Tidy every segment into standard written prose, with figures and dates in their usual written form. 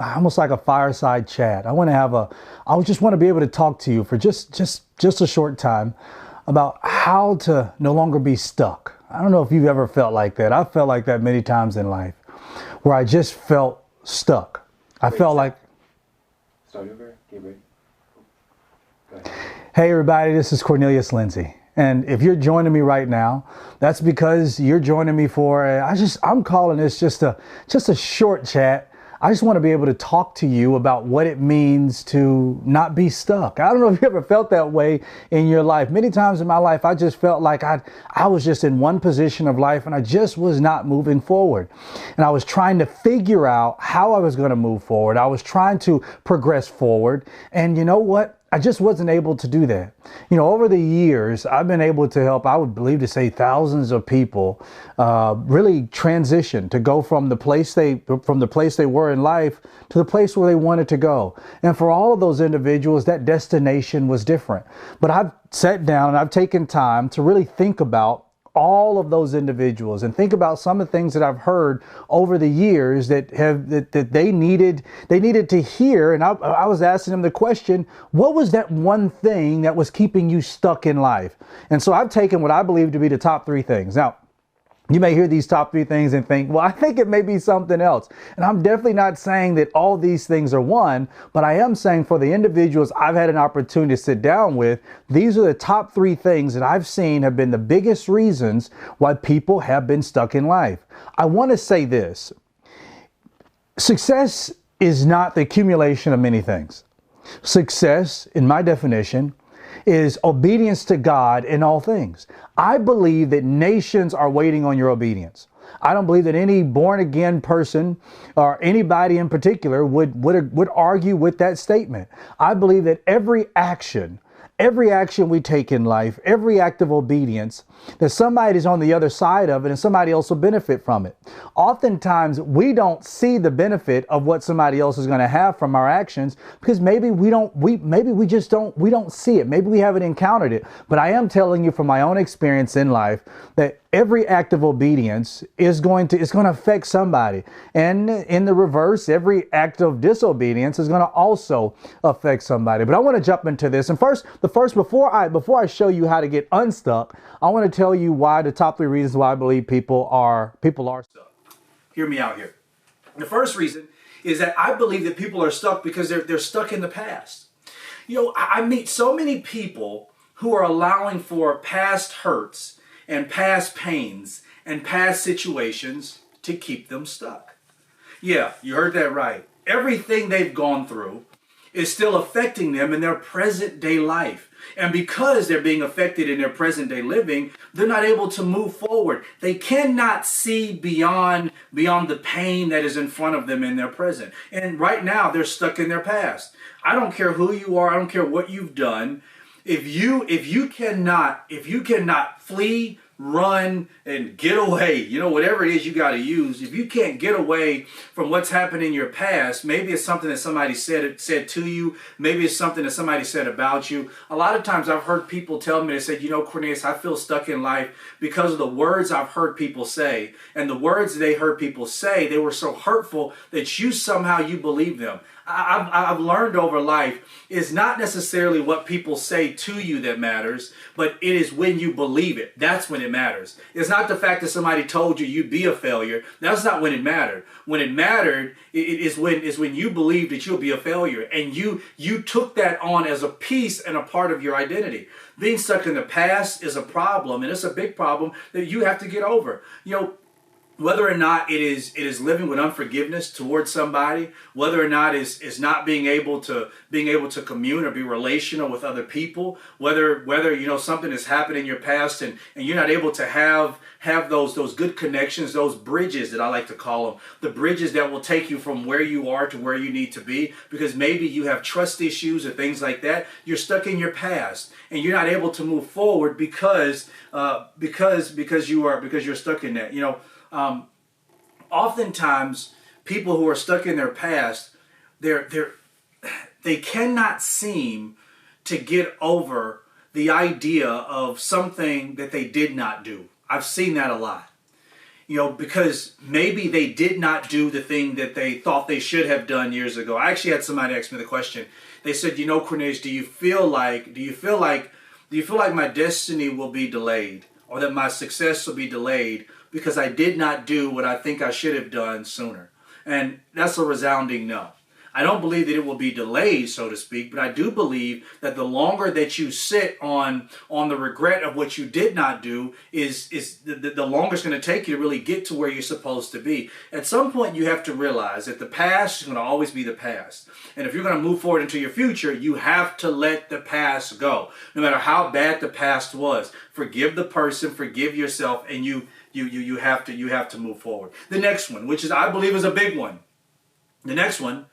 almost like a fireside chat. I just want to be able to talk to you for just a short time about how to no longer be stuck. I don't know if you've ever felt like that. I've felt like that many times in life where I just felt stuck. I felt like, Start over. Get ready. Go ahead. hey everybody, this is Cornelius Lindsay. And if you're joining me right now, that's because you're joining me for I'm calling this just a short chat. I just want to be able to talk to you about what it means to not be stuck. I don't know if you ever felt that way in your life. Many times in my life, I just felt like I was just in one position of life and I just was not moving forward. And I was trying to figure out how I was going to move forward. I was trying to progress forward. And you know what? I just wasn't able to do that. Over the years, I've been able to help, I would believe to say, thousands of people really transition to go from the place they were in life to the place where they wanted to go. And for all of those individuals, that destination was different. But I've sat down and I've taken time to really think about all of those individuals and think about some of the things that I've heard over the years that they needed to hear. And I was asking them the question, what was that one thing that was keeping you stuck in life? And so I've taken what I believe to be the top three things. Now, you may hear these top three things and think, well, I think it may be something else. And I'm definitely not saying that all these things are one, but I am saying for the individuals I've had an opportunity to sit down with, these are the top three things that I've seen have been the biggest reasons why people have been stuck in life. I want to say this. Success is not the accumulation of many things. Success, in my definition, is obedience to God in all things. I believe that nations are waiting on your obedience. I don't believe that any born again person or anybody in particular would argue with that statement. I believe that every action we take in life, every act of obedience, that somebody's on the other side of it and somebody else will benefit from it. Oftentimes, we don't see the benefit of what somebody else is going to have from our actions because maybe we don't see it. Maybe we haven't encountered it. But I am telling you from my own experience in life that every act of obedience is going to affect somebody. And in the reverse, every act of disobedience is going to also affect somebody. But I want to jump into this. And before I show you how to get unstuck, I want to tell you why the top three reasons why I believe people are stuck. Hear me out here. The first reason is that I believe that people are stuck because they're stuck in the past. I meet so many people who are allowing for past hurts and past pains and past situations to keep them stuck. Yeah, you heard that right. Everything they've gone through is still affecting them in their present day life. And because they're being affected in their present day living, they're not able to move forward. They cannot see beyond the pain that is in front of them in their present. And right now they're stuck in their past. I don't care who you are. I don't care what you've done. If you cannot flee, run, and get away, whatever it is you got to use, if you can't get away from what's happened in your past, maybe it's something that somebody said to you, maybe it's something that somebody said about you. A lot of times I've heard people tell me, they said, Cornelius, I feel stuck in life because of the words I've heard people say. And the words they heard people say, they were so hurtful that you believe them. I've learned over life, it's not necessarily what people say to you that matters, but it is when you believe it. That's when it matters. It's not the fact that somebody told you you'd be a failure. That's not when it mattered. When it mattered is when you believe that you'll be a failure, and you took that on as a piece and a part of your identity. Being stuck in the past is a problem, and it's a big problem that you have to get over. Whether or not it is living with unforgiveness towards somebody, whether or not is not being able to commune or be relational with other people, whether something has happened in your past and you're not able to have those good connections, those bridges that I like to call them, the bridges that will take you from where you are to where you need to be, because maybe you have trust issues or things like that. You're stuck in your past and you're not able to move forward because you're stuck in that. Oftentimes, people who are stuck in their past, they cannot seem to get over the idea of something that they did not do. I've seen that a lot. because maybe they did not do the thing that they thought they should have done years ago. I actually had somebody ask me the question. They said, Cornelius, do you feel like my destiny will be delayed, or that my success will be delayed because I did not do what I think I should have done sooner? And that's a resounding no. I don't believe that it will be delayed, so to speak, but I do believe that the longer that you sit on the regret of what you did not do is the longer it's going to take you to really get to where you're supposed to be. At some point, you have to realize that the past is going to always be the past. And if you're going to move forward into your future, you have to let the past go. No matter how bad the past was, forgive the person, forgive yourself, and you have to move forward. The next one, which is I believe is a big one. The next one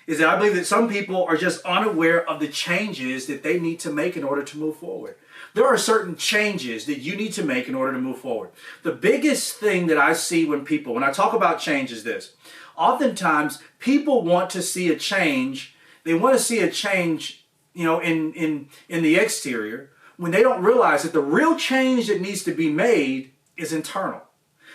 is that I believe that some people are just unaware of the changes that they need to make in order to move forward. There are certain changes that you need to make in order to move forward. The biggest thing that I see when I talk about change is this. Oftentimes, people want to see a change. They want to see a change, in the exterior, when they don't realize that the real change that needs to be made is internal.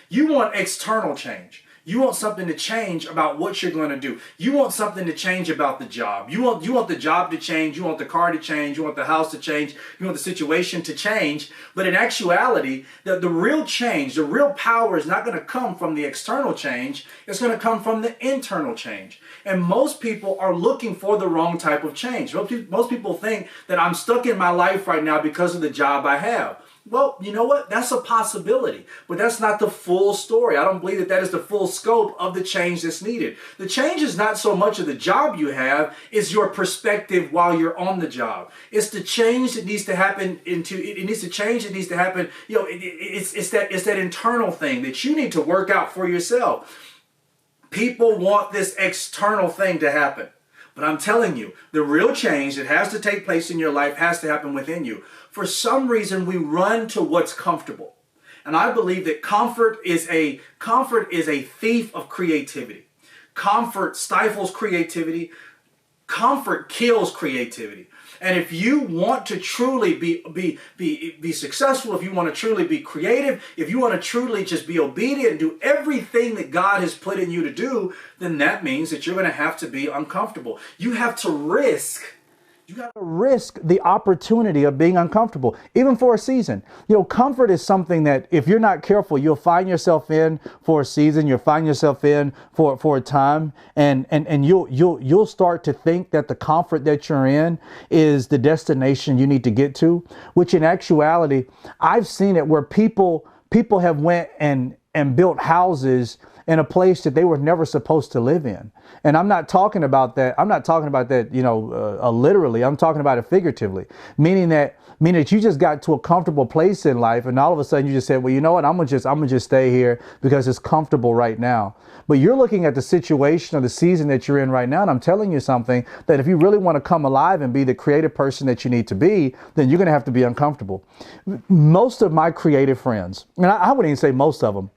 You want external change. You want something to change about what you're going to do. You want something to change about the job. You want the job to change. You want the car to change. You want the house to change. You want the situation to change. But in actuality, the real change, the real power is not going to come from the external change. It's going to come from the internal change. And most people are looking for the wrong type of change. Most people think that I'm stuck in my life right now because of the job I have. Well, you know what? That's a possibility, but that's not the full story. I don't believe that is the full scope of the change that's needed. The change is not so much of the job you have, it's your perspective while you're on the job. It's the change that needs to happen it's that internal thing that you need to work out for yourself. People want this external thing to happen. But I'm telling you, the real change that has to take place in your life has to happen within you. For some reason, we run to what's comfortable. And I believe that comfort is a thief of creativity. Comfort stifles creativity. Comfort kills creativity. And if you want to truly be successful, if you want to truly be creative, if you want to truly just be obedient and do everything that God has put in you to do, then that means that you're going to have to be uncomfortable. You have to risk. You got to risk the opportunity of being uncomfortable, even for a season. Comfort is something that if you're not careful, you'll find yourself in for a season. You'll find yourself in for a time, and you'll start to think that the comfort that you're in is the destination you need to get to, which in actuality, I've seen it where people have went and built houses in a place that they were never supposed to live in. And I'm not talking about that. Literally. I'm talking about it figuratively, meaning that you just got to a comfortable place in life, and all of a sudden you just said, well, you know what? I'm gonna just stay here because it's comfortable right now. But you're looking at the situation or the season that you're in right now, and I'm telling you something that if you really want to come alive and be the creative person that you need to be, then you're going to have to be uncomfortable. Most of my creative friends, and I wouldn't even say most of them,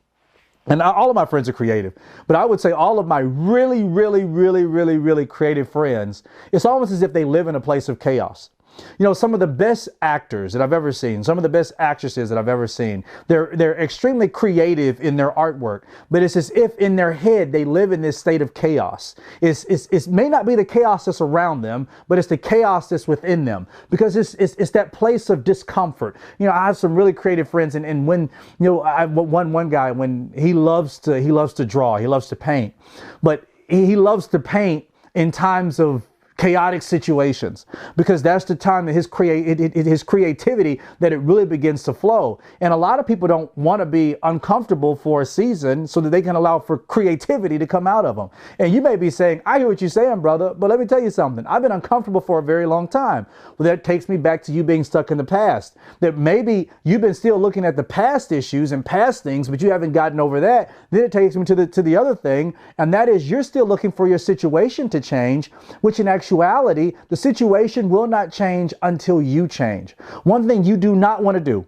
and all of my friends are creative, but I would say all of my really, really, really, really, really creative friends, it's almost as if they live in a place of chaos. Some of the best actors that I've ever seen, some of the best actresses that I've ever seen, they're extremely creative in their artwork, but it's as if in their head they live in this state of chaos. It may not be the chaos that's around them, but it's the chaos that's within them, because it's that place of discomfort. I have some really creative friends, and when one guy, when he loves to draw, he loves to paint, but he loves to paint in times of chaotic situations, because that's the time that his creativity, that it really begins to flow. And a lot of people don't want to be uncomfortable for a season so that they can allow for creativity to come out of them. And you may be saying, I hear what you're saying, brother, but let me tell you something. I've been uncomfortable for a very long time. Well, that takes me back to you being stuck in the past, that maybe you've been still looking at the past issues and past things, but you haven't gotten over that. Then it takes me to the other thing, and that is you're still looking for your situation to change, which in actuality, the situation will not change until you change. One thing you do not want to do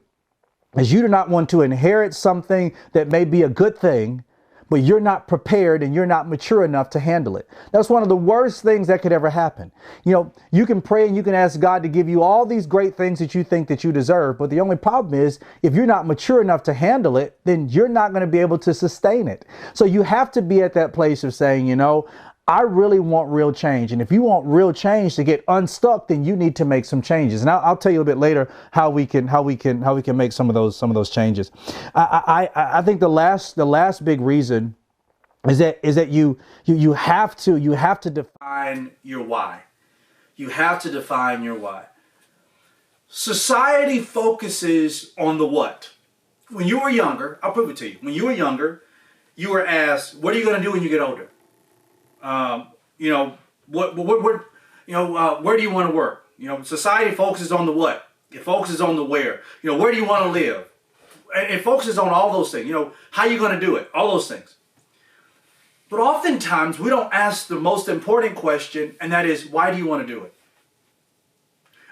is you do not want to inherit something that may be a good thing, but you're not prepared and you're not mature enough to handle it. That's one of the worst things that could ever happen. You know, you can pray and you can ask God to give you all these great things that you think that you deserve. But the only problem is if you're not mature enough to handle it, then you're not going to be able to sustain it. So you have to be at that place of saying, you know, I really want real change. And if you want real change to get unstuck, then you need to make some changes. And I'll tell you a bit later how we can make some of those changes. I think the last big reason is that you have to define your why. You have to define your why. Society focuses on the what. When you were younger, I'll prove it to you. When you were younger, you were asked, what are you going to do when you get older? You know, where do you want to work? You know, society focuses on the what. It focuses on the where. You know, where do you want to live? It focuses on all those things. You know, how are you going to do it? All those things. But oftentimes we don't ask the most important question, and that is, why do you want to do it?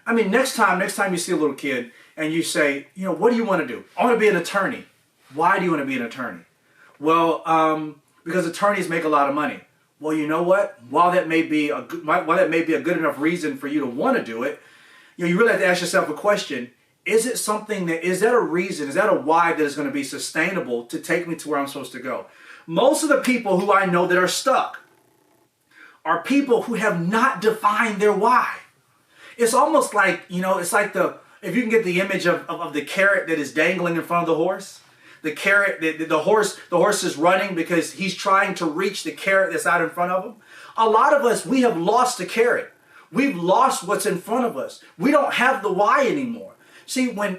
I mean, next time you see a little kid and you say, you know, what do you want to do? I want to be an attorney. Why do you want to be an attorney? Well, because attorneys make a lot of money. Well, you know what? While that may be a good enough reason for you to want to do it, you know, you really have to ask yourself a question. Is that a reason, is that a why that is going to be sustainable to take me to where I'm supposed to go? Most of the people who I know that are stuck are people who have not defined their why. It's almost like, you know, it's like if you can get the image of the carrot that is dangling in front of the horse. The carrot, the horse is running because he's trying to reach the carrot that's out in front of him. A lot of us, we have lost the carrot. We've lost what's in front of us. We don't have the why anymore. See, when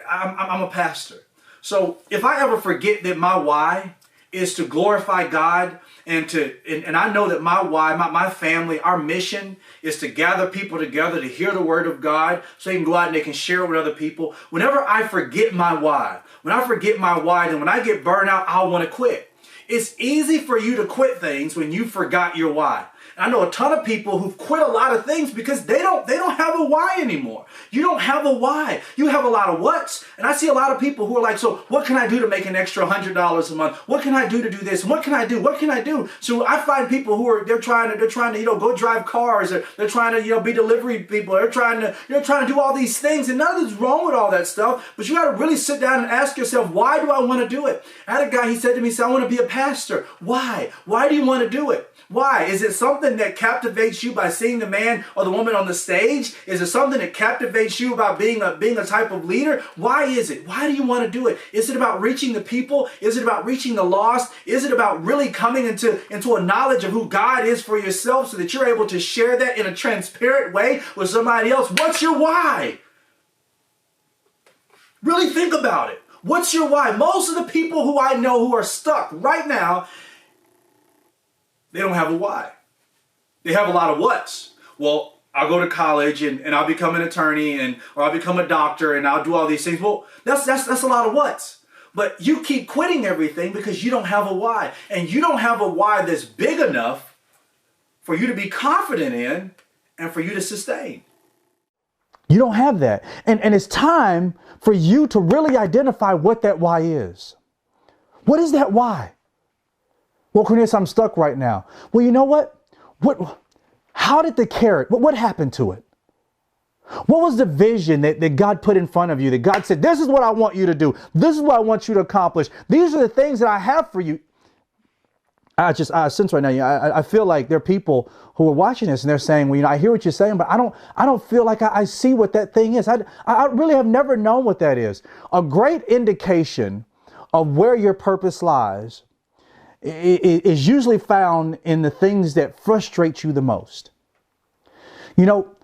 I'm a pastor. So if I ever forget that my why is to glorify God and I know that my why, my family, our mission is to gather people together to hear the word of God so they can go out and they can share it with other people. Whenever I forget my why, then when I get burned out, I'll want to quit. It's easy for you to quit things when you forgot your why. And I know a ton of people who've quit a lot of things because they don't have a why anymore. You don't have a why. You have a lot of whats. And I see a lot of people who are like, so what can I do to make an extra $100 a month? What can I do to do this? What can I do? What can I do? So I find people who are they're trying to go drive cars, or they're trying to be delivery people. They're trying to do all these things, and nothing's wrong with all that stuff. But you got to really sit down and ask yourself, why do I want to do it? I had a guy, he said to me, I want to be a pastor. Why? Why do you want to do it? Why? Is it something that captivates you by seeing the man or the woman on the stage? Is it something that captivates you about being a type of leader? Why is it? Why do you want to do it? Is it about reaching the people? Is it about reaching the lost? Is it about really coming into a knowledge of who God is for yourself so that you're able to share that in a transparent way with somebody else? What's your why? Really think about it. What's your why? Most of the people who I know who are stuck right now, they don't have a why. They have a lot of whats. Well, I'll go to college and I'll become an attorney or I'll become a doctor and I'll do all these things. Well, that's a lot of whats. But you keep quitting everything because you don't have a why. And you don't have a why that's big enough for you to be confident in and for you to sustain. You don't have that. And it's time for you to really identify what that why is. What is that why? Well, Cornelius, I'm stuck right now. Well, you know what? How did the carrot, what happened to it? What was the vision that God put in front of you, that God said, this is what I want you to do. This is what I want you to accomplish. These are the things that I have for you. I sense right now, I feel like there are people who are watching this and they're saying, well, you know, I hear what you're saying, but I don't feel like I see what that thing is. I really have never known what that is. A great indication of where your purpose lies is usually found in the things that frustrate you the most. You know,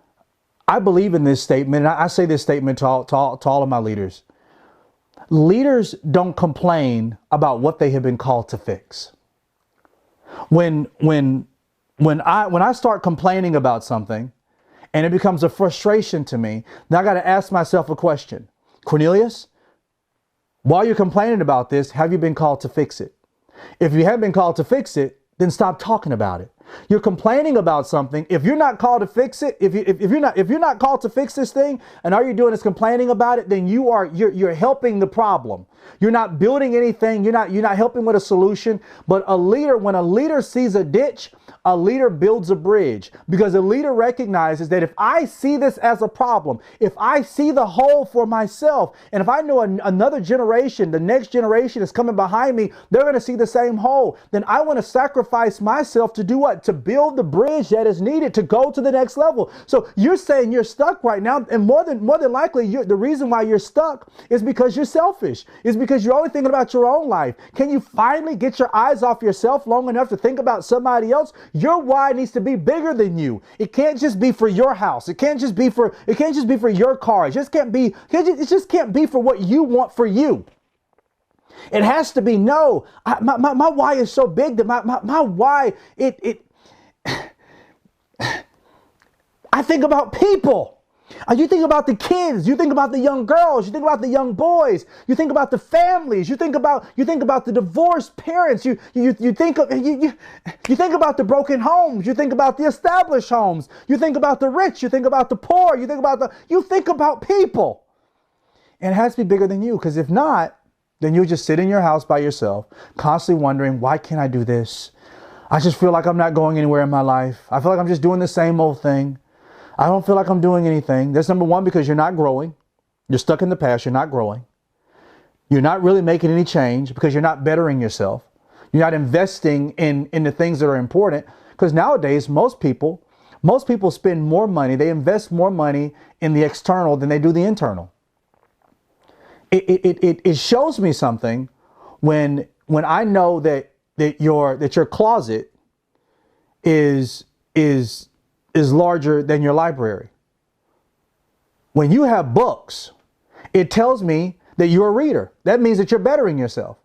I believe in this statement, and I say this statement to all of my leaders. Leaders don't complain about what they have been called to fix. When I start complaining about something and it becomes a frustration to me, then I got to ask myself a question. Cornelius, while you're complaining about this, have you been called to fix it? If you haven't been called to fix it, then stop talking about it. You're complaining about something. If you're not called to fix it, if you're not called to fix this thing, and all you're doing is complaining about it, then you're helping the problem. You're not building anything. You're not helping with a solution. But when a leader sees a ditch, a leader builds a bridge, because a leader recognizes that if I see this as a problem, if I see the hole for myself, and if I know another generation, the next generation is coming behind me, they're going to see the same hole, then I want to sacrifice myself to do what? To build the bridge that is needed to go to the next level. So you're saying you're stuck right now, and more than likely, the reason why you're stuck is because you're selfish. It's because you're only thinking about your own life. Can you finally get your eyes off yourself long enough to think about somebody else? Your why needs to be bigger than you. It can't just be for your house. It can't just be for your car. It just can't be for what you want for you. It has to be, no, my why is so big that my why, I think about people. You think about the kids, you think about the young girls, you think about the young boys, you think about the families, you think about the divorced parents, you think about the broken homes, you think about the established homes, you think about the rich, you think about the poor, you think about people. And it has to be bigger than you, because if not, then you'll just sit in your house by yourself, constantly wondering, why can't I do this? I just feel like I'm not going anywhere in my life. I feel like I'm just doing the same old thing. I don't feel like I'm doing anything. That's number one, because you're not growing. You're stuck in the past. You're not growing. You're not really making any change because you're not bettering yourself. You're not investing in the things that are important, because nowadays, most people spend more money. They invest more money in the external than they do the internal. It shows me something when I know that your closet is larger than your library. When you have books, it tells me that you're a reader. That means that you're bettering yourself.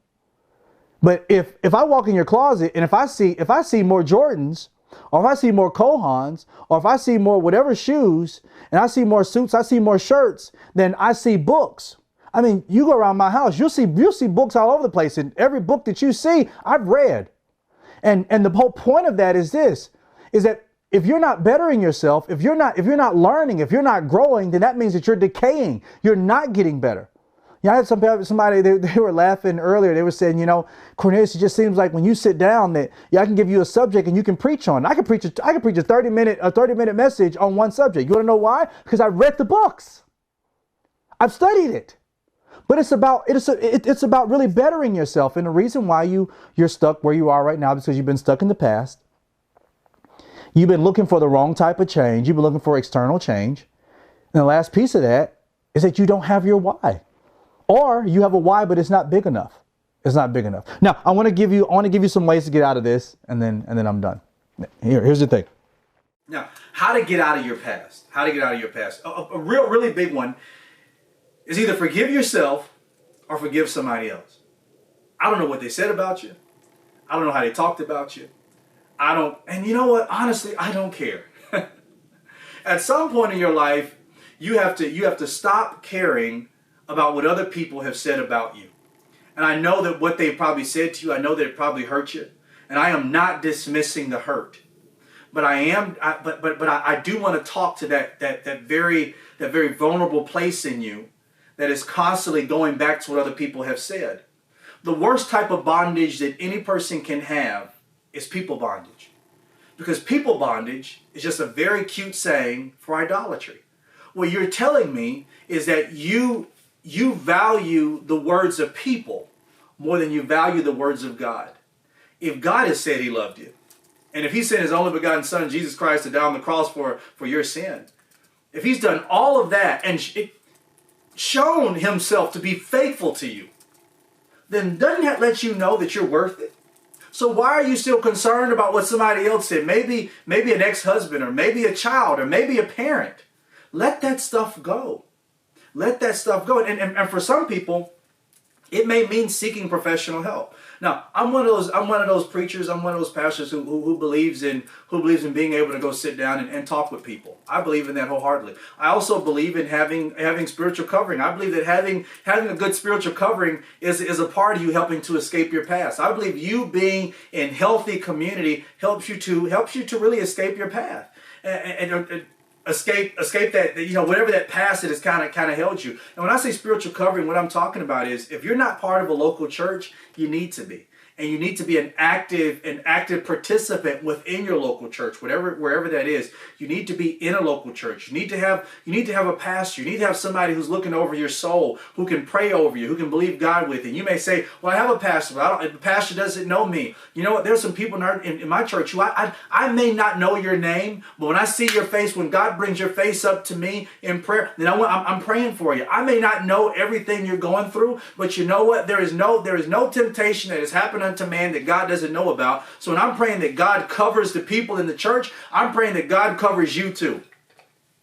But if I walk in your closet and if I see more Jordans, or if I see more Kohans, or if I see more whatever shoes, and I see more suits, I see more shirts, then I see books. I mean, you go around my house, you'll see books all over the place, and every book that you see, I've read. And the whole point of that is this, is that if you're not bettering yourself, if you're not learning, if you're not growing, then that means that you're decaying. You're not getting better. I had somebody, they were laughing earlier. They were saying, Cornelius, it just seems like when you sit down that I can give you a subject and you can preach on. I can preach a 30-minute message on one subject. You want to know why? Because I've read the books. I've studied it. But it's about really bettering yourself. And the reason why you're stuck where you are right now is because you've been stuck in the past. You've been looking for the wrong type of change. You've been looking for external change. And the last piece of that is that you don't have your why. Or you have a why, but it's not big enough. It's not big enough. Now, I want to give you some ways to get out of this, and then I'm done. Here's the thing. Now, how to get out of your past. How to get out of your past. A really big one is either forgive yourself or forgive somebody else. I don't know what they said about you. I don't know how they talked about you. And you know what? Honestly, I don't care. At some point in your life, you have to stop caring about what other people have said about you. And I know that what they probably said to you, I know that it probably hurt you. And I am not dismissing the hurt. But I do want to talk to that very vulnerable place in you that is constantly going back to what other people have said. The worst type of bondage that any person can have is people bondage. Because people bondage is just a very cute saying for idolatry. What you're telling me is that you value the words of people more than you value the words of God. If God has said he loved you, and if he sent his only begotten son, Jesus Christ, to die on the cross for your sin, if he's done all of that and shown himself to be faithful to you, then doesn't that let you know that you're worth it? So why are you still concerned about what somebody else said? Maybe an ex-husband, or maybe a child, or maybe a parent. Let that stuff go. Let that stuff go. And for some people, It may mean seeking professional help. Now, I'm one of those preachers. I'm one of those pastors who believes in being able to go sit down and talk with people. I believe in that wholeheartedly. I also believe in having spiritual covering. I believe that having a good spiritual covering is a part of you helping to escape your past. I believe you being in healthy community helps you to really escape your path and escape that, whatever that past that has kind of held you. And when I say spiritual covering, what I'm talking about is, if you're not part of a local church, you need to be. And you need to be an active participant within your local church, wherever that is. You need to be in a local church. You need to have a pastor. You need to have somebody who's looking over your soul, who can pray over you, who can believe God with you. You may say, "Well, I have a pastor, but the pastor doesn't know me." You know what? There's some people in my church who I may not know your name, but when I see your face, when God brings your face up to me in prayer, then I'm praying for you. I may not know everything you're going through, but you know what? There is no temptation that has happened unto man that God doesn't know about. So when I'm praying that God covers the people in the church, I'm praying that God covers you too.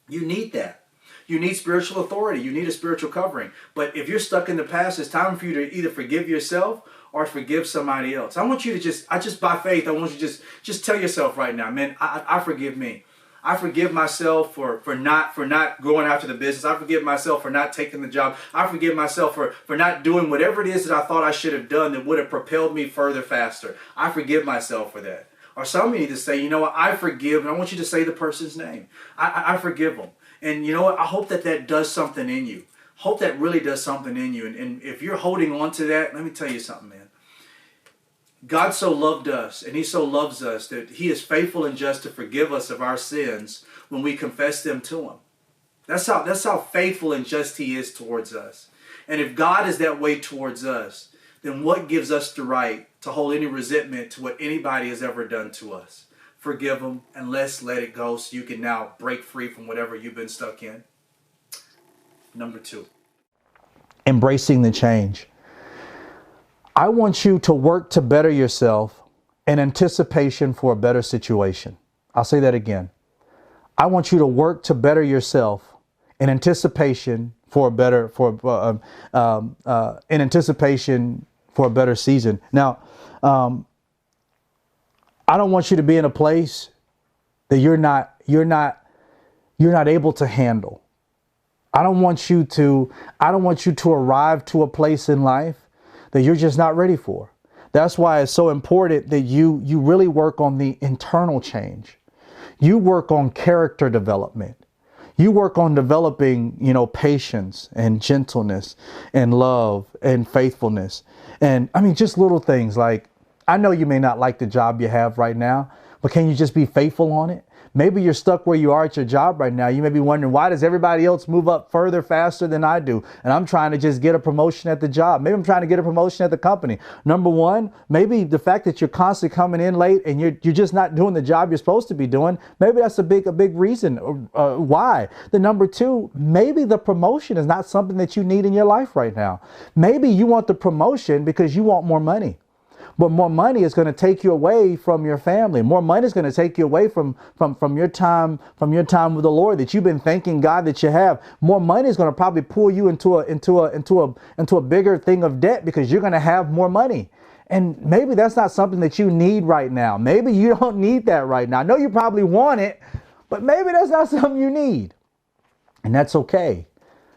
You need that. You need spiritual authority. You need a spiritual covering. But if you're stuck in the past, it's time for you to either forgive yourself or forgive somebody else. I want you to by faith, I want you to just tell yourself right now, man, I forgive me. I forgive myself for not going after the business. I forgive myself for not taking the job. I forgive myself for not doing whatever it is that I thought I should have done that would have propelled me further faster. I forgive myself for that. Or some of you need to say, you know what, I forgive. And I want you to say the person's name. I forgive them. And you know what, I hope that does something in you. Hope that really does something in you. And if you're holding on to that, let me tell you something, man. God so loved us, and he so loves us, that he is faithful and just to forgive us of our sins when we confess them to him. That's how faithful and just he is towards us. And if God is that way towards us, then what gives us the right to hold any resentment to what anybody has ever done to us? Forgive them, and let's let it go so you can now break free from whatever you've been stuck in. Number 2. Embracing the change. I want you to work to better yourself in anticipation for a better situation. I'll say that again. I want you to work to better yourself in anticipation for a better season. Now, I don't want you to be in a place that you're not able to handle. I don't want you to arrive to a place in life that you're just not ready for. That's why it's so important that you really work on the internal change. You work on character development. You work on developing, patience and gentleness and love and faithfulness. And I mean, just little things like, I know you may not like the job you have right now, but can you just be faithful on it? Maybe you're stuck where you are at your job right now. You may be wondering, why does everybody else move up further, faster than I do? And I'm trying to just get a promotion at the job. Maybe I'm trying to get a promotion at the company. Number one, maybe the fact that you're constantly coming in late and you're just not doing the job you're supposed to be doing. Maybe that's a big reason why. The number two, maybe the promotion is not something that you need in your life right now. Maybe you want the promotion because you want more money. But more money is going to take you away from your family. More money is going to take you away from your time with the Lord that you've been thanking God that you have. More money is going to probably pull you into a bigger thing of debt because you're going to have more money. And maybe that's not something that you need right now. Maybe you don't need that right now. I know you probably want it, but maybe that's not something you need. And that's okay.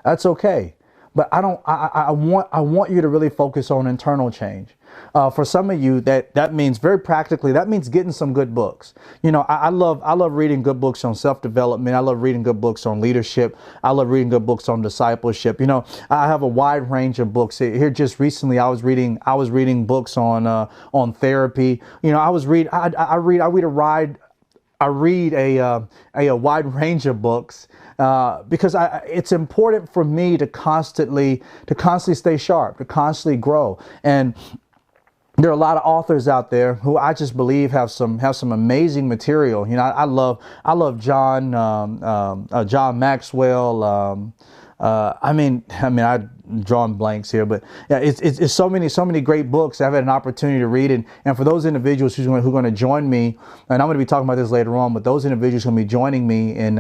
That's okay. But I want you to really focus on internal change. For some of you, that means very practically, that means getting some good books. I love reading good books on self-development. I love reading good books on leadership. I love reading good books on discipleship. I have a wide range of books. Here just recently, I was reading books on therapy. I read a wide range of books because it's important for me to constantly stay sharp, to constantly grow. And there are a lot of authors out there who I just believe have some amazing material. I love John Maxwell. I'm drawing blanks here, but yeah, it's so many great books I've had an opportunity to read, and for those individuals who are going to join me, and I'm going to be talking about this later on, but those individuals who are going to be joining me in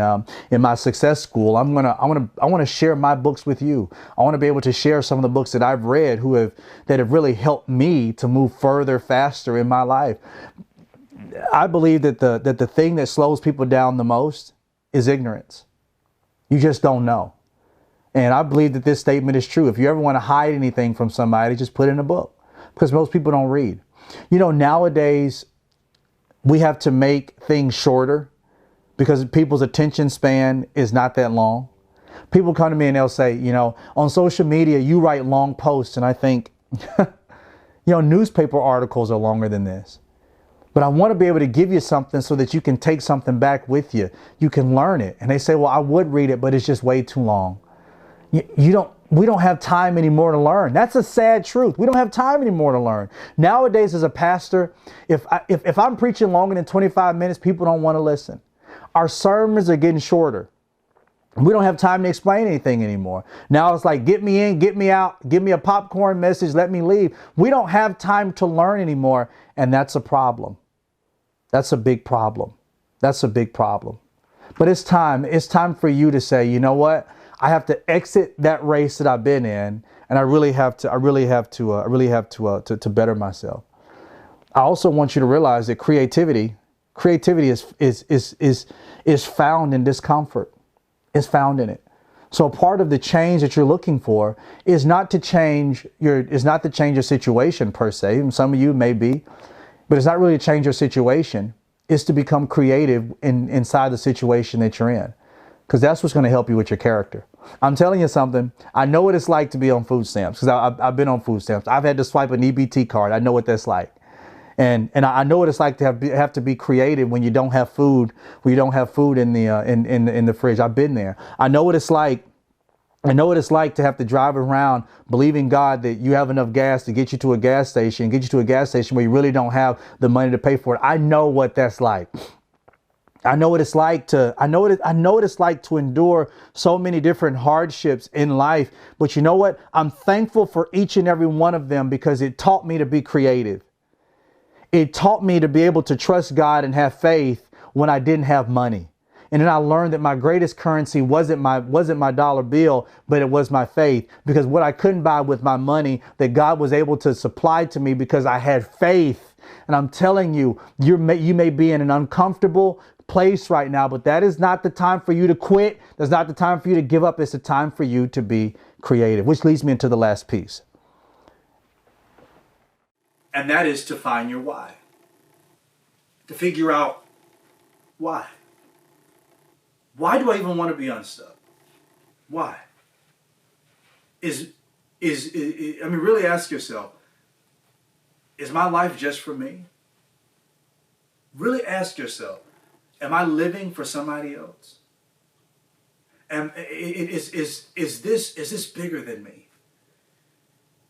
my success school, I want to share my books with you. I want to be able to share some of the books that I've read that have really helped me to move further, faster in my life. I believe that the thing that slows people down the most is ignorance. You just don't know. And I believe that this statement is true. If you ever want to hide anything from somebody, just put it in a book, because most people don't read. Nowadays we have to make things shorter because people's attention span is not that long. People come to me and they'll say, on social media, you write long posts. And I think, newspaper articles are longer than this. But I want to be able to give you something so that you can take something back with you. You can learn it. And they say, well, I would read it, but it's just way too long. We don't have time anymore to learn. That's a sad truth. We don't have time anymore to learn. Nowadays, as a pastor, if I'm preaching longer than 25 minutes, people don't want to listen. Our sermons are getting shorter. We don't have time to explain anything anymore. Now it's like, get me in, get me out, give me a popcorn message, let me leave. We don't have time to learn anymore. And that's a problem. That's a big problem. That's a big problem. But it's time for you to say, you know what? I have to exit that race that I've been in, and I really have to better myself. I also want you to realize that creativity is found in discomfort. It's found in it. So part of the change that you're looking for is not to change your situation per se. And some of you may be, but it's not really to change your situation. It's to become creative inside the situation that you're in, because that's what's going to help you with your character. I'm telling you something. I know what it's like to be on food stamps, because I've been on food stamps. I've had to swipe an EBT card. I know what that's like. And I know what it's like to have to be creative when you don't have food, in the fridge. I've been there. I know what it's like. I know what it's like to have to drive around believing God that you have enough gas to get you to a gas station where you really don't have the money to pay for it. I know what that's like. I know what it's like to endure so many different hardships in life. But you know what? I'm thankful for each and every one of them, because it taught me to be creative. It taught me to be able to trust God and have faith when I didn't have money. And then I learned that my greatest currency wasn't my dollar bill, but it was my faith. Because what I couldn't buy with my money, that God was able to supply to me because I had faith. And I'm telling you, you may be in an uncomfortable place right now, but that is not the time for you to quit. That's not the time for you to give up. It's the time for you to be creative, which leads me into the last piece. And that is to find your why. To figure out why. Why do I even want to be unstuck? Why? Really ask yourself, is my life just for me? Really ask yourself, am I living for somebody else? Is this bigger than me?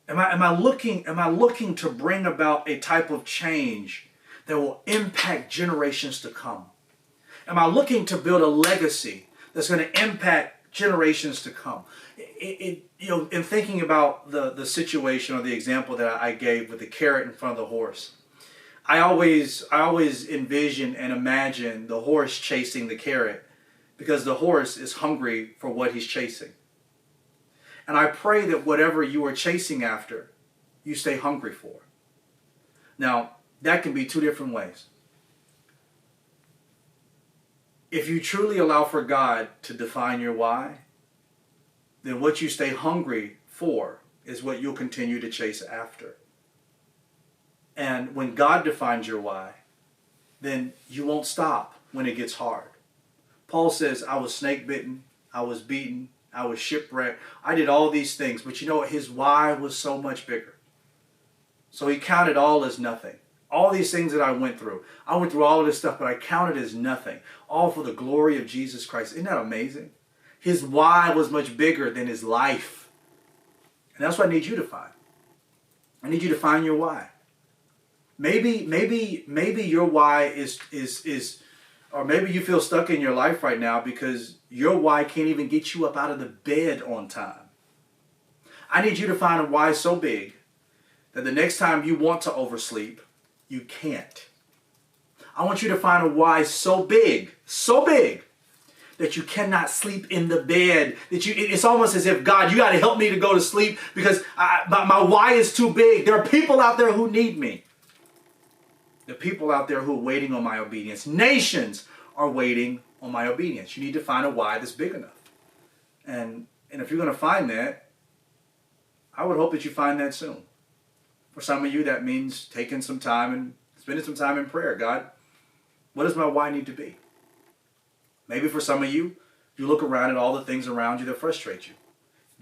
Am I looking to bring about a type of change that will impact generations to come? Am I looking to build a legacy that's going to impact generations to come? In thinking about the situation or the example that I gave with the carrot in front of the horse, I always envision and imagine the horse chasing the carrot, because the horse is hungry for what he's chasing. And I pray that whatever you are chasing after, you stay hungry for. Now, that can be two different ways. If you truly allow for God to define your why, then what you stay hungry for is what you'll continue to chase after. And when God defines your why, then you won't stop when it gets hard. Paul says, I was snake bitten, I was beaten, I was shipwrecked. I did all these things, but you know what? His why was so much bigger. So he counted all as nothing. All these things that I went through all of this stuff, but I counted as nothing. All for the glory of Jesus Christ. Isn't that amazing? His why was much bigger than his life. And that's what I need you to find. I need you to find your why. Maybe your why is Or maybe you feel stuck in your life right now because your why can't even get you up out of the bed on time. I need you to find a why so big that the next time you want to oversleep, you can't. I want you to find a why so big, that you cannot sleep in the bed. It's almost as if, God, you got to help me to go to sleep because my why is too big. There are people out there who need me. There are people out there who are waiting on my obedience. Nations are waiting on my obedience. You need to find a why that's big enough. And if you're going to find that, I would hope that you find that soon. For some of you, that means taking some time and spending some time in prayer. God, what does my why need to be? Maybe for some of you, you look around at all the things around you that frustrate you.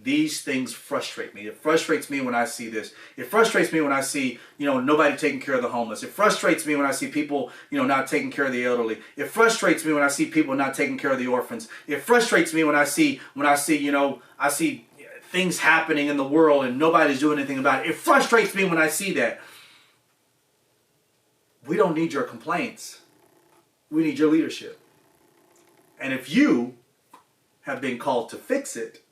These things frustrate me. It frustrates me when I see this. It frustrates me when I see, nobody taking care of the homeless. It frustrates me when I see people, not taking care of the elderly. It frustrates me when I see people not taking care of the orphans. It frustrates me when I see things happening in the world and nobody's doing anything about it. It frustrates me when I see that. We don't need your complaints. We need your leadership. And if you have been called to fix it,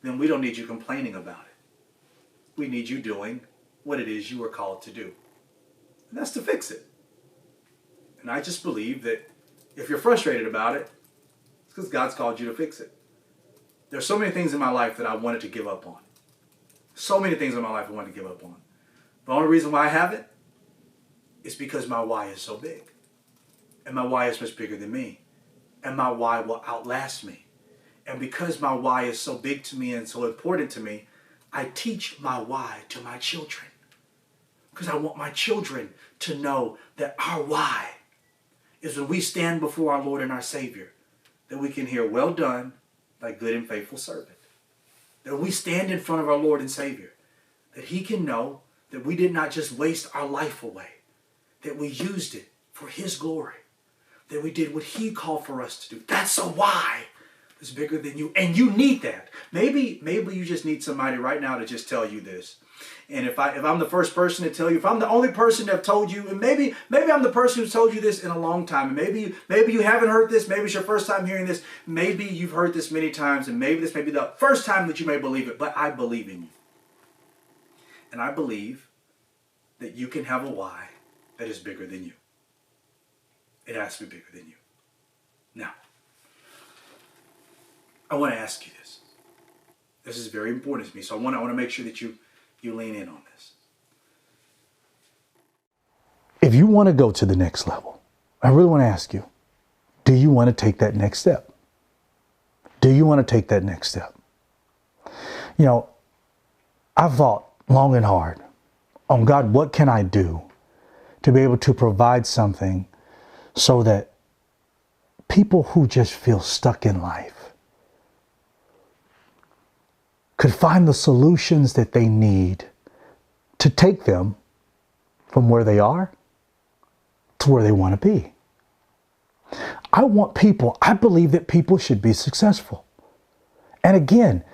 then we don't need you complaining about it. We need you doing what it is you were called to do. And that's to fix it. And I just believe that if you're frustrated about it, it's because God's called you to fix it. There's so many things in my life that I wanted to give up on. So many things in my life I wanted to give up on. The only reason why I haven't is because my why is so big. And my why is much bigger than me. And my why will outlast me. And because my why is so big to me and so important to me, I teach my why to my children. Because I want my children to know that our why is when we stand before our Lord and our Savior, that we can hear, well done, thy good and faithful servant. That we stand in front of our Lord and Savior, that He can know that we did not just waste our life away, that we used it for His glory, that we did what He called for us to do. That's a why that's bigger than you, and you need that. Maybe you just need somebody right now to just tell you this. And if I'm the first person to tell you, if I'm the only person to have told you, and maybe I'm the person who's told you this in a long time, and maybe you haven't heard this, maybe it's your first time hearing this, maybe you've heard this many times, and maybe this may be the first time that you may believe it, but I believe in you. And I believe that you can have a why that is bigger than you. It has to be bigger than you. Now, I want to ask you this. This is very important to me, so I want to make sure that you lean in on this. If you want to go to the next level, I really want to ask you, do you want to take that next step? Do you want to take that next step? I've thought long and hard on, God, what can I do to be able to provide something so that people who just feel stuck in life could find the solutions that they need to take them from where they are to where they want to be. I believe that people should be successful. And again,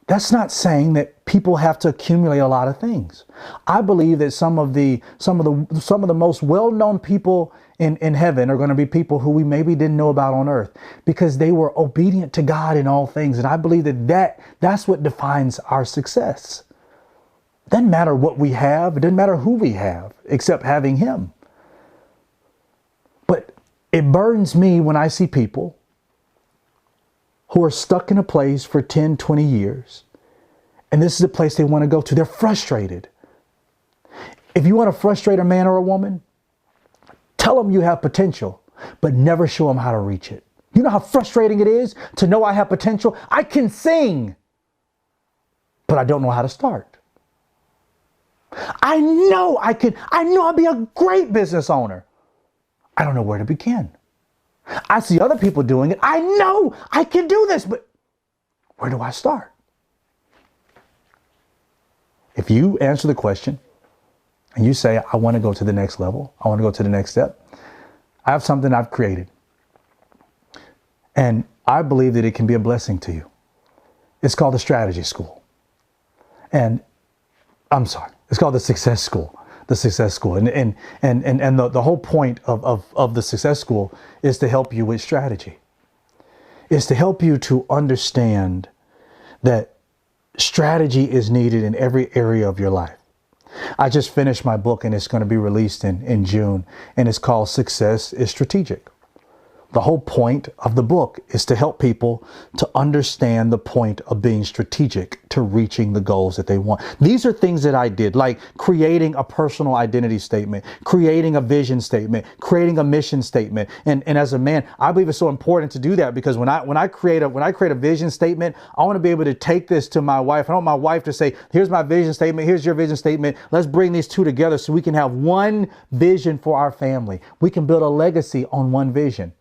that's not saying that people have to accumulate a lot of things. I believe that some of the most well-known people in heaven are going to be people who we maybe didn't know about on earth because they were obedient to God in all things. And I believe that's what defines our success. It doesn't matter what we have. It doesn't matter who we have, except having Him. But it burdens me when I see people who are stuck in a place for 10, 20 years. And this is the place they want to go to. They're frustrated. If you want to frustrate a man or a woman, tell them you have potential, but never show them how to reach it. You know how frustrating it is to know I have potential? I can sing, but I don't know how to start. I know I'll be a great business owner. I don't know where to begin. I see other people doing it. I know I can do this, but where do I start? If you answer the question and you say, I want to go to the next level, I want to go to the next step, I have something I've created. And I believe that it can be a blessing to you. It's called the Strategy School. And it's called the Success School. the Success School. And the whole point of the Success School is to help you with strategy. It's to help you to understand that strategy is needed in every area of your life. I just finished my book and it's going to be released in June, and it's called Success is Strategic. The whole point of the book is to help people to understand the point of being strategic to reaching the goals that they want. These are things that I did, like creating a personal identity statement, creating a vision statement, creating a mission statement. And as a man, I believe it's so important to do that, because when I create a vision statement, I want to be able to take this to my wife. I want my wife to say, here's my vision statement, here's your vision statement. Let's bring these two together so we can have one vision for our family. We can build a legacy on one vision.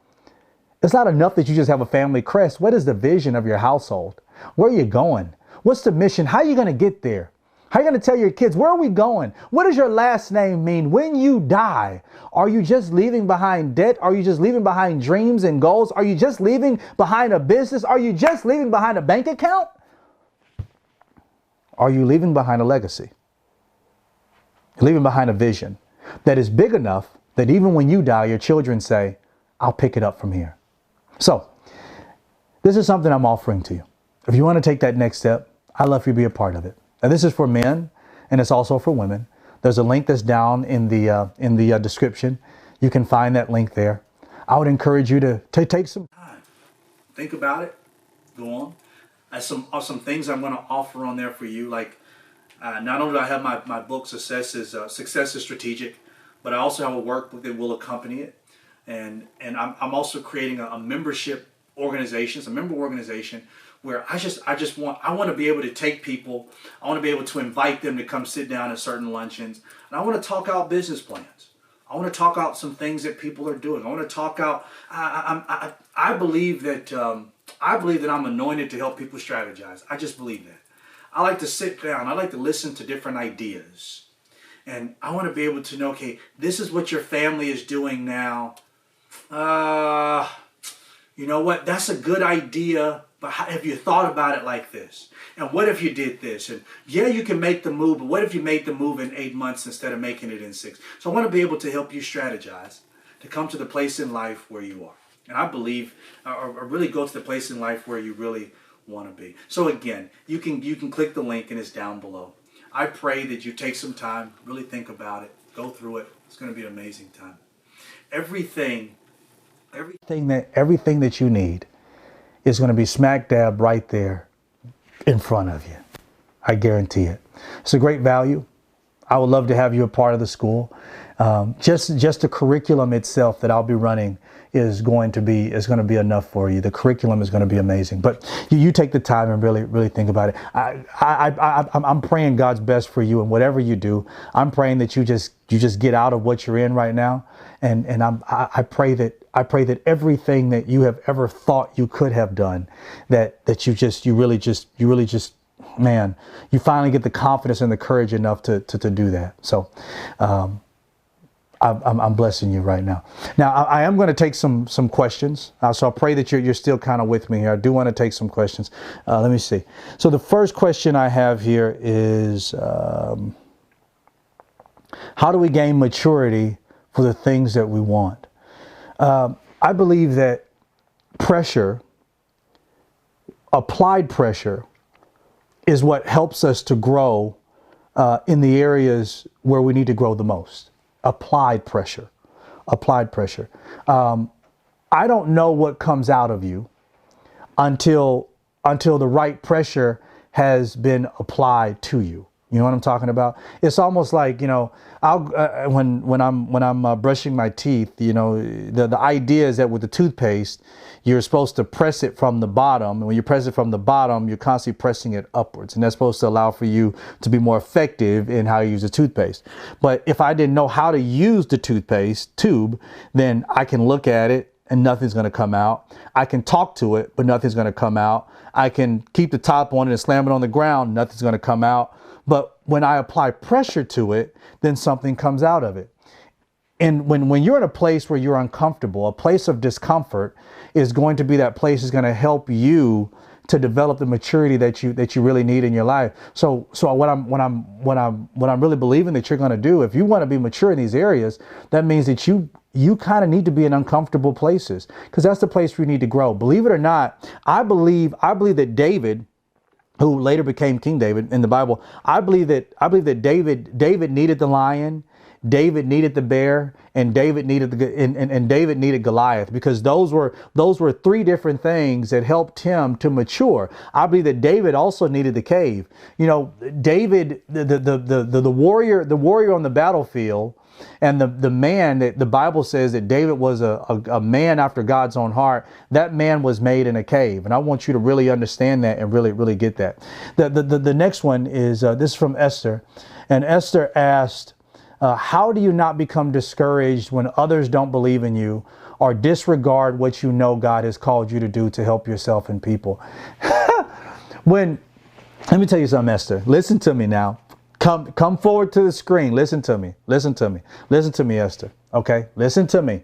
It's not enough that you just have a family crest. What is the vision of your household? Where are you going? What's the mission? How are you going to get there? How are you going to tell your kids, where are we going? What does your last name mean when you die? Are you just leaving behind debt? Are you just leaving behind dreams and goals? Are you just leaving behind a business? Are you just leaving behind a bank account? Are you leaving behind a legacy? You're leaving behind a vision that is big enough that even when you die, your children say, I'll pick it up from here. So this is something I'm offering to you. If you want to take that next step, I'd love for you to be a part of it. And this is for men, and it's also for women. There's a link that's down in the description. You can find that link there. I would encourage you to take some time. Think about it. Go on. There's some things I'm going to offer on there for you. Like not only do I have my book, Success is Strategic, but I also have a workbook that will accompany it. And I'm also creating a membership organization, a member organization, where I want to be able to take people. I want to be able to invite them to come sit down at certain luncheons, and I want to talk out business plans. I want to talk out some things that people are doing. I want to talk out. I believe that I'm anointed to help people strategize. I just believe that. I like to sit down. I like to listen to different ideas, and I want to be able to know, okay, this is what your family is doing now. You know what? That's a good idea, but have you thought about it like this? And what if you did this? And yeah, you can make the move, but what if you made the move in 8 months instead of making it in 6? So I want to be able to help you strategize to come to the place in life where you are. And I believe, or really go to the place in life where you really want to be. So again, you can click the link and it's down below. I pray that you take some time, really think about it, go through it. It's going to be an amazing time. Everything that you need is going to be smack dab right there in front of you. I guarantee it. It's a great value. I would love to have you a part of the school. Just the curriculum itself that I'll be running is going to be enough for you. The curriculum is going to be amazing. But you take the time and really think about it. I'm praying God's best for you, and whatever you do, I'm praying that you just get out of what you're in right now. And I pray that everything that you have ever thought you could have done, that you really just man, you finally get the confidence and the courage enough to do that. So I'm blessing you right now. Now I am going to take some questions. So I pray that you're still kind of with me here. I do want to take some questions. Let me see. So the first question I have here is, how do we gain maturity for the things that we want? I believe that pressure, applied pressure, is what helps us to grow in the areas where we need to grow the most. Applied pressure. I don't know what comes out of you until the right pressure has been applied to you. You know what I'm talking about? It's almost like, when I'm brushing my teeth, the idea is that with the toothpaste, you're supposed to press it from the bottom. And when you press it from the bottom, you're constantly pressing it upwards. And that's supposed to allow for you to be more effective in how you use the toothpaste. But if I didn't know how to use the toothpaste tube, then I can look at it and nothing's going to come out. I can talk to it, but nothing's going to come out. I can keep the top on it and slam it on the ground. Nothing's going to come out. But when I apply pressure to it, then something comes out of it. And when you're in a place where you're uncomfortable, a place of discomfort is going to be that place is going to help you to develop the maturity that you really need in your life. So what I'm really believing that you're going to do, if you want to be mature in these areas, that means that you kind of need to be in uncomfortable places, because that's the place where you need to grow. Believe it or not, I believe that David, who later became King David in the Bible, I believe that David needed the lion, David needed the bear, and David needed David needed Goliath, because those were three different things that helped him to mature. I believe that David also needed the cave. You know, David, the warrior on the battlefield, and the man that the Bible says that David was a man after God's own heart. That man was made in a cave. And I want you to really understand that and really get that. The next one is, this is from Esther. And Esther asked, how do you not become discouraged when others don't believe in you or disregard what you know God has called you to do to help yourself and people? Let me tell you something, Esther. Listen to me now. Come forward to the screen. Listen to me. Listen to me. Listen to me, Esther. Okay? Listen to me.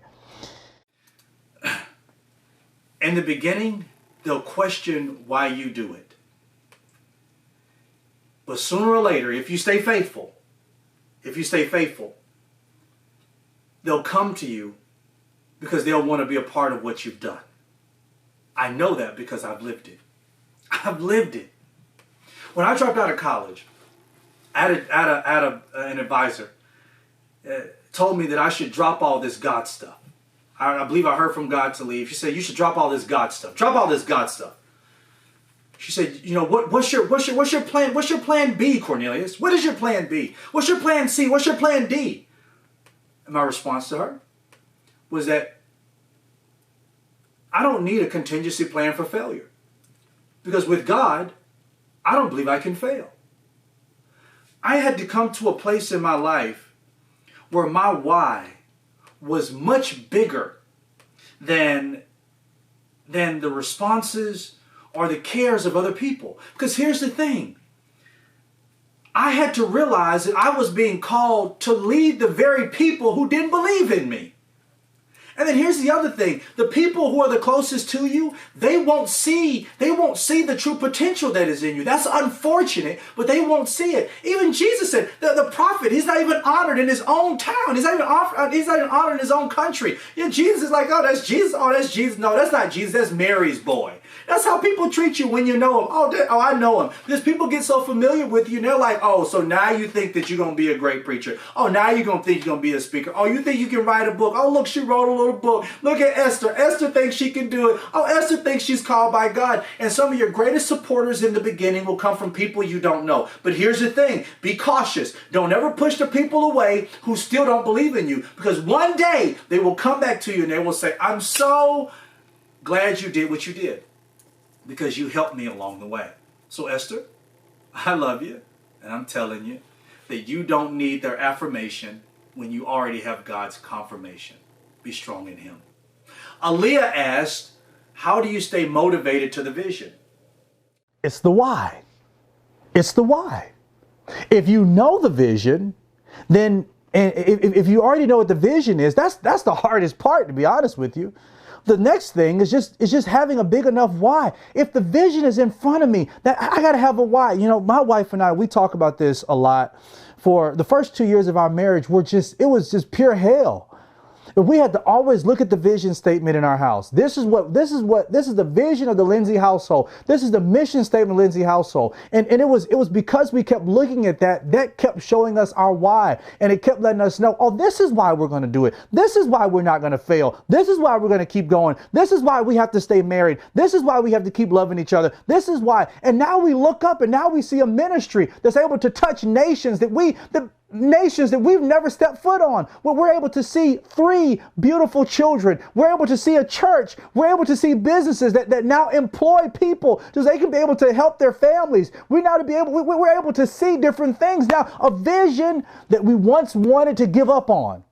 In the beginning, they'll question why you do it. But sooner or later, if you stay faithful, they'll come to you because they'll want to be a part of what you've done. I know that because I've lived it. I've lived it. When I dropped out of college, I had an advisor told me that I should drop all this God stuff. I believe I heard from God to leave. She said, you should drop all this God stuff. Drop all this God stuff. She said, you know, what's your plan? What's your plan B, Cornelius? What is your plan B? What's your plan C? What's your plan D? And my response to her was that I don't need a contingency plan for failure. Because with God, I don't believe I can fail. I had to come to a place in my life where my why was much bigger than the responses or the cares of other people. Because here's the thing. I had to realize that I was being called to lead the very people who didn't believe in me. And then here's the other thing. The people who are the closest to you, they won't see the true potential that is in you. That's unfortunate, but they won't see it. Even Jesus said, the prophet, he's not even honored in his own town. He's not even honored in his own country. You know, Jesus is like, oh, that's Jesus. Oh, that's Jesus. No, that's not Jesus. That's Mary's boy. That's how people treat you when you know him. Oh, I know him. Because people get so familiar with you, and they're like, oh, so now you think that you're going to be a great preacher. Oh, now you're going to think you're going to be a speaker. Oh, you think you can write a book. Oh, look, she wrote a little book. Look at Esther. Esther thinks she can do it. Oh, Esther thinks she's called by God. And some of your greatest supporters in the beginning will come from people you don't know. But here's the thing. Be cautious. Don't ever push the people away who still don't believe in you. Because one day they will come back to you and they will say, I'm so glad you did what you did, because you helped me along the way. So Esther, I love you, and I'm telling you that you don't need their affirmation when you already have God's confirmation. Be strong in him. Aaliyah asked, how do you stay motivated to the vision? It's the why. It's the why. If you know the vision, then, and if you already know what the vision is, that's the hardest part, to be honest with you. The next thing is just having a big enough why. If the vision is in front of me, that I got to have a why. You know, my wife and I, we talk about this a lot. For the first 2 years of our marriage, it was just pure hell. We had to always look at the vision statement in our house. This is the vision of the Lindsay household. This is the mission statement of the Lindsay household. And it was because we kept looking at that kept showing us our why. And it kept letting us know, oh, this is why we're going to do it. This is why we're not going to fail. This is why we're going to keep going. This is why we have to stay married. This is why we have to keep loving each other. This is why. And now we look up and now we see a ministry that's able to touch nations that we've never stepped foot on. Where we're able to see 3 beautiful children. We're able to see a church. We're able to see businesses that now employ people so they can be able to help their families. We're able to see different things now. A vision that we once wanted to give up on.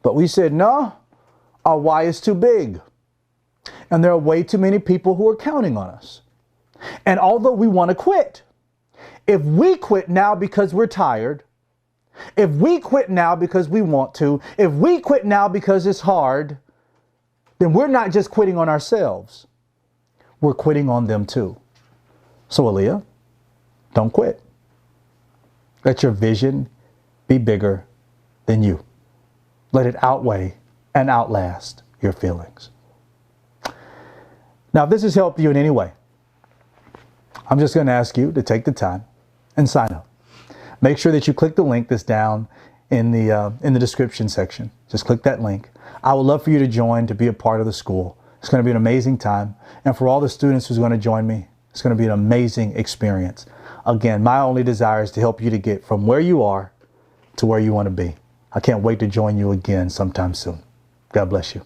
But we said, no, our why is too big. And there are way too many people who are counting on us. And although we want to quit, if we quit now because we're tired, if we quit now because we want to, if we quit now because it's hard, then we're not just quitting on ourselves. we're quitting on them too. So Aaliyah, don't quit. Let your vision be bigger than you. Let it outweigh and outlast your feelings. Now, if this has helped you in any way, I'm just going to ask you to take the time and sign up. Make sure that you click the link that's down in the description section. Just click that link. I would love for you to join, to be a part of the school. It's going to be an amazing time. And for all the students who's going to join me, it's going to be an amazing experience. Again, my only desire is to help you to get from where you are to where you want to be. I can't wait to join you again sometime soon. God bless you.